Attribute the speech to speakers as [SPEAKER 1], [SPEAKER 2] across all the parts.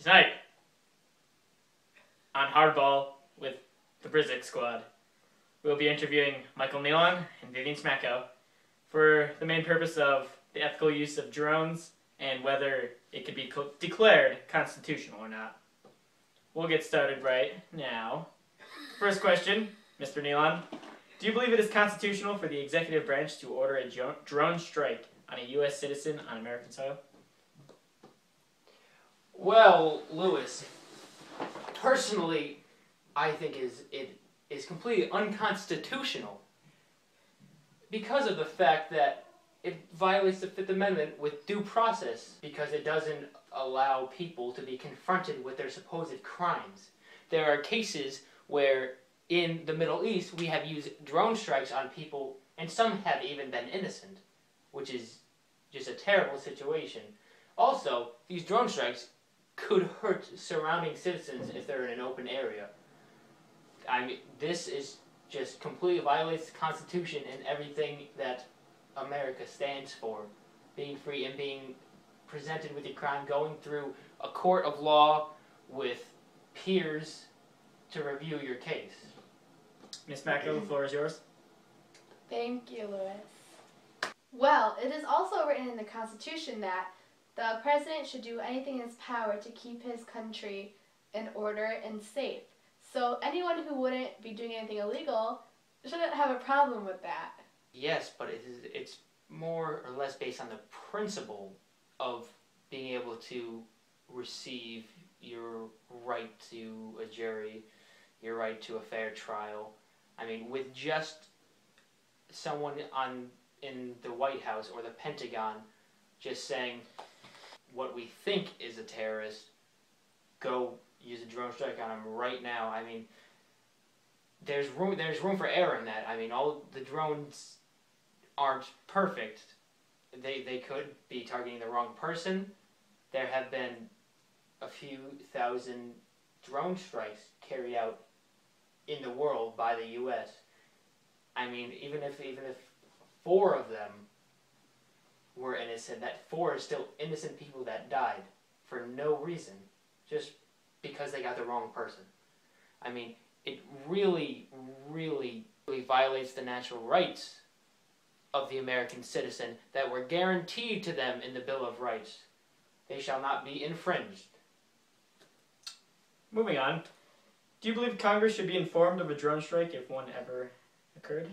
[SPEAKER 1] Tonight, on Hardball with the Brizik squad, we'll be interviewing Michael Nealon and Vivian Smacko for the main purpose of the ethical use of drones and whether it could be declared constitutional or not. We'll get started right now. First question, Mr. Nealon. Do you believe it is constitutional for the executive branch to order a drone strike on a U.S. citizen on American soil?
[SPEAKER 2] Well, Lewis, personally, I think it is completely unconstitutional because of the fact that it violates the Fifth Amendment with due process because it doesn't allow people to be confronted with their supposed crimes. There are cases where in the Middle East we have used drone strikes on people, and some have even been innocent, which is just a terrible situation. Also, these drone strikes could hurt surrounding citizens if they're in an open area. I mean, this is just completely violates the Constitution and everything that America stands for. Being free and being presented with your crime, going through a court of law with peers to review your case.
[SPEAKER 1] Ms. Smacko, the floor is yours.
[SPEAKER 3] Thank you, Lewis. Well, it is also written in the Constitution that the president should do anything in his power to keep his country in order and safe. So anyone who wouldn't be doing anything illegal shouldn't have a problem with that.
[SPEAKER 2] Yes, but it's more or less based on the principle of being able to receive your right to a jury, your right to a fair trial. I mean, with just someone in the White House or the Pentagon just saying, what we think is a terrorist, go use a drone strike on him right now. I mean, there's room for error in that. I mean, all the drones aren't perfect. They could be targeting the wrong person. There have been a few thousand drone strikes carried out in the world by the U.S. I mean, even if 4 of them were innocent, that 4 is still innocent people that died for no reason, just because they got the wrong person. I mean, it really, really, really violates the natural rights of the American citizen that were guaranteed to them in the Bill of Rights. They shall not be infringed.
[SPEAKER 1] Moving on. Do you believe Congress should be informed of a drone strike if one ever occurred?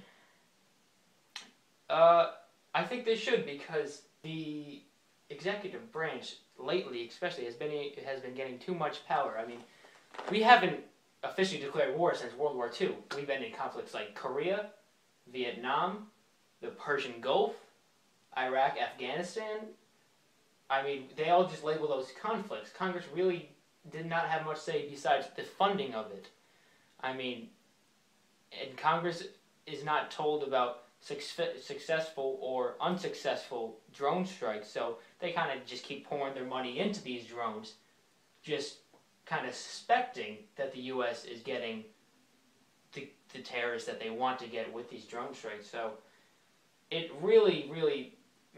[SPEAKER 2] I think they should, because the executive branch lately, especially, has been getting too much power. I mean, we haven't officially declared war since World War II. We've been in conflicts like Korea, Vietnam, the Persian Gulf, Iraq, Afghanistan. I mean, they all just label those conflicts. Congress really did not have much say besides the funding of it. I mean, and Congress is not told about successful or unsuccessful drone strikes, so they kind of just keep pouring their money into these drones, just kind of suspecting that the U.S. is getting the terrorists that they want to get with these drone strikes. So it really, really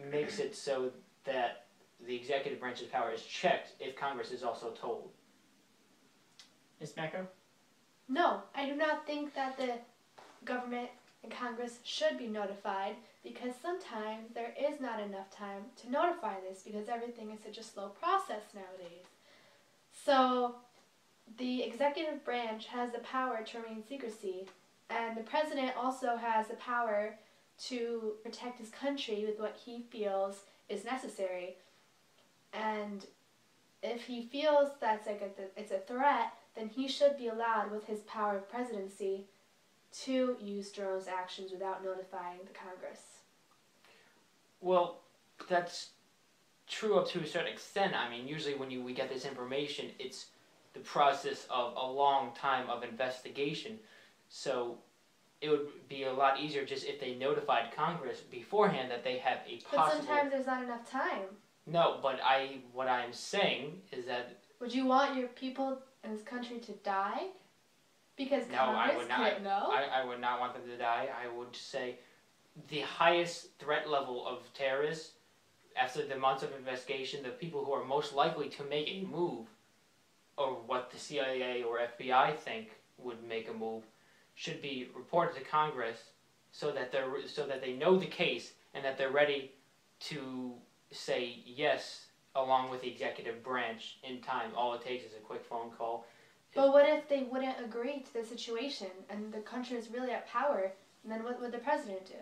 [SPEAKER 2] makes it so that the executive branch's power is checked if Congress is also told.
[SPEAKER 1] Ms. Smacko?
[SPEAKER 3] No, I do not think that the government and Congress should be notified, because sometimes there is not enough time to notify this because everything is such a slow process nowadays. So the executive branch has the power to remain secrecy, and the president also has the power to protect his country with what he feels is necessary. And if he feels that's it's a threat, then he should be allowed, with his power of presidency, to use drones actions without notifying the Congress.
[SPEAKER 2] Well, that's true up to a certain extent. I mean, usually when we get this information, it's the process of a long time of investigation. So it would be a lot easier just if they notified Congress beforehand that they have a possible...
[SPEAKER 3] But sometimes there's not enough time.
[SPEAKER 2] No, but what I'm saying is that...
[SPEAKER 3] Would you want your people in this country to die? Because
[SPEAKER 2] no,
[SPEAKER 3] Congress can't know?
[SPEAKER 2] I would not want them to die. I would say the highest threat level of terrorists, after the months of investigation, the people who are most likely to make a move or what the CIA or FBI think would make a move should be reported to Congress so that they know the case and that they're ready to say yes along with the executive branch in time. All it takes is a quick phone call.
[SPEAKER 3] But what if they wouldn't agree to the situation and the country is really at power? And then what would the president do?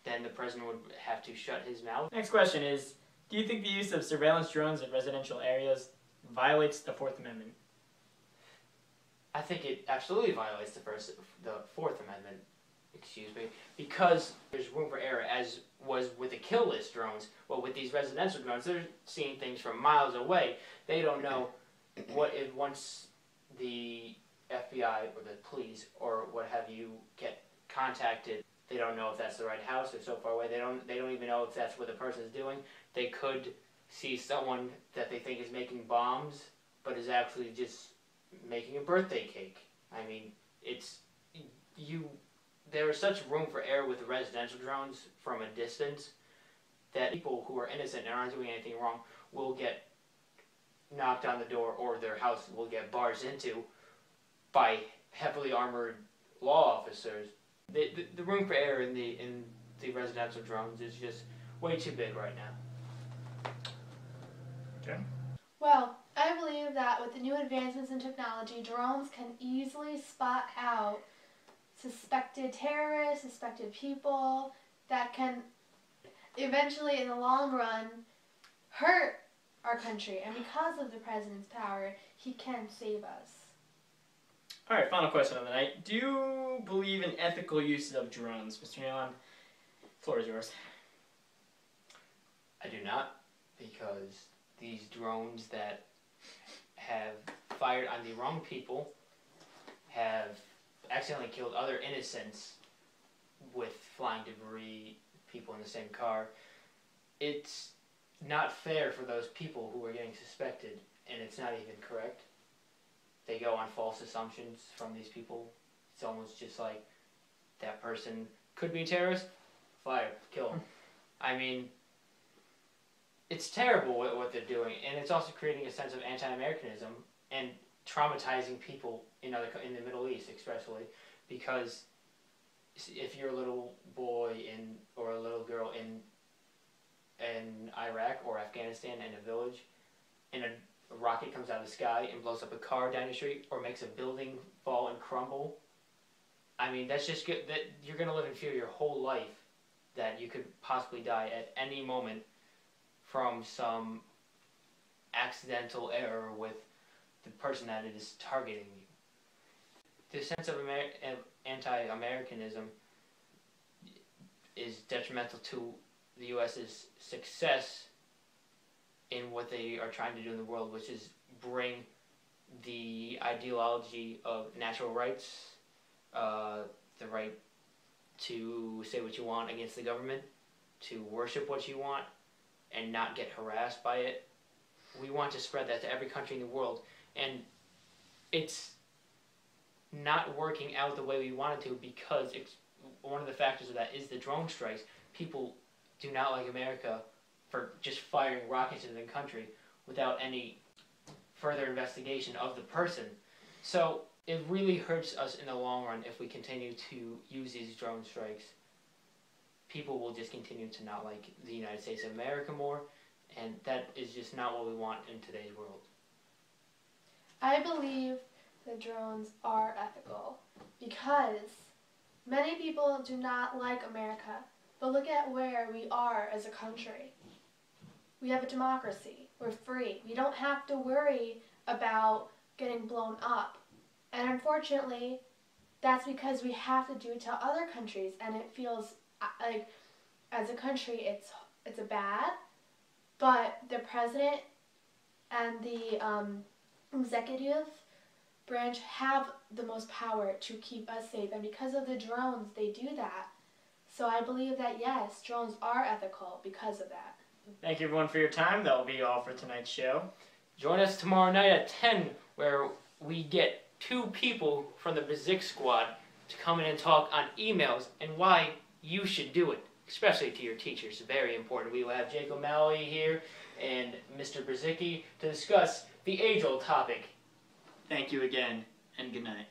[SPEAKER 2] Then the president would have to shut his mouth.
[SPEAKER 1] Next question is, do you think the use of surveillance drones in residential areas violates the Fourth Amendment?
[SPEAKER 2] I think it absolutely violates the Fourth Amendment, because there's room for error, as was with the kill list drones. Well, with these residential drones, they're seeing things from miles away. They don't know what if once the FBI or the police or what have you get contacted. They don't know if that's the right house. They're so far away. They don't even know if that's what the person is doing. They could see someone that they think is making bombs, but is actually just making a birthday cake. I mean, there is such room for error with the residential drones from a distance that people who are innocent and aren't doing anything wrong will get knocked on the door, or their house will get barged into by heavily armored law officers. The room for error in the residential drones is just way too big right now.
[SPEAKER 1] Okay.
[SPEAKER 3] Well, I believe that with the new advancements in technology, drones can easily spot out suspected terrorists, suspected people that can eventually, in the long run, hurt our country. And because of the president's power, he can save us.
[SPEAKER 1] All right, final question of the night. Do you believe in ethical use of drones? Mr. Nealon, the floor is yours.
[SPEAKER 2] I do not, because these drones that have fired on the wrong people have accidentally killed other innocents with flying debris, people in the same car. It's not fair for those people who are getting suspected, and it's not even correct. They go on false assumptions from these people. It's almost just like that person could be a terrorist, fire, kill him. I mean, it's terrible what they're doing, and it's also creating a sense of anti-Americanism and traumatizing people in the Middle East, especially, because if you're a little boy or a little girl in Iraq or Afghanistan in a village, and a rocket comes out of the sky and blows up a car down the street or makes a building fall and crumble, I mean, that's just good. That you're going to live in fear your whole life that you could possibly die at any moment from some accidental error with the person that it is targeting you. The sense of anti-Americanism is detrimental to the U.S.'s success in what they are trying to do in the world, which is bring the ideology of natural rights, the right to say what you want against the government, to worship what you want, and not get harassed by it. We want to spread that to every country in the world, and it's not working out the way we want it to, because one of the factors of that is the drone strikes. People do not like America for just firing rockets into the country without any further investigation of the person. So it really hurts us in the long run if we continue to use these drone strikes. People will just continue to not like the United States of America more, and that is just not what we want in today's world.
[SPEAKER 3] I believe that drones are ethical because many people do not like America, but look at where we are as a country. We have a democracy. We're free. We don't have to worry about getting blown up. And unfortunately, that's because we have to do it to other countries, and it feels like, as a country, it's a bad, but the president and the executive branch have the most power to keep us safe, and because of the drones, they do that. So I believe that, yes, drones are ethical because of that.
[SPEAKER 1] Thank you, everyone, for your time. That will be all for tonight's show.
[SPEAKER 2] Join us tomorrow night at 10, where we get 2 people from the Civics squad to come in and talk on emails and why you should do it, especially to your teachers. Very important. We will have Jake O'Malley here and Mr. Brzezicki to discuss
[SPEAKER 1] the age-old topic. Thank you again, and good night.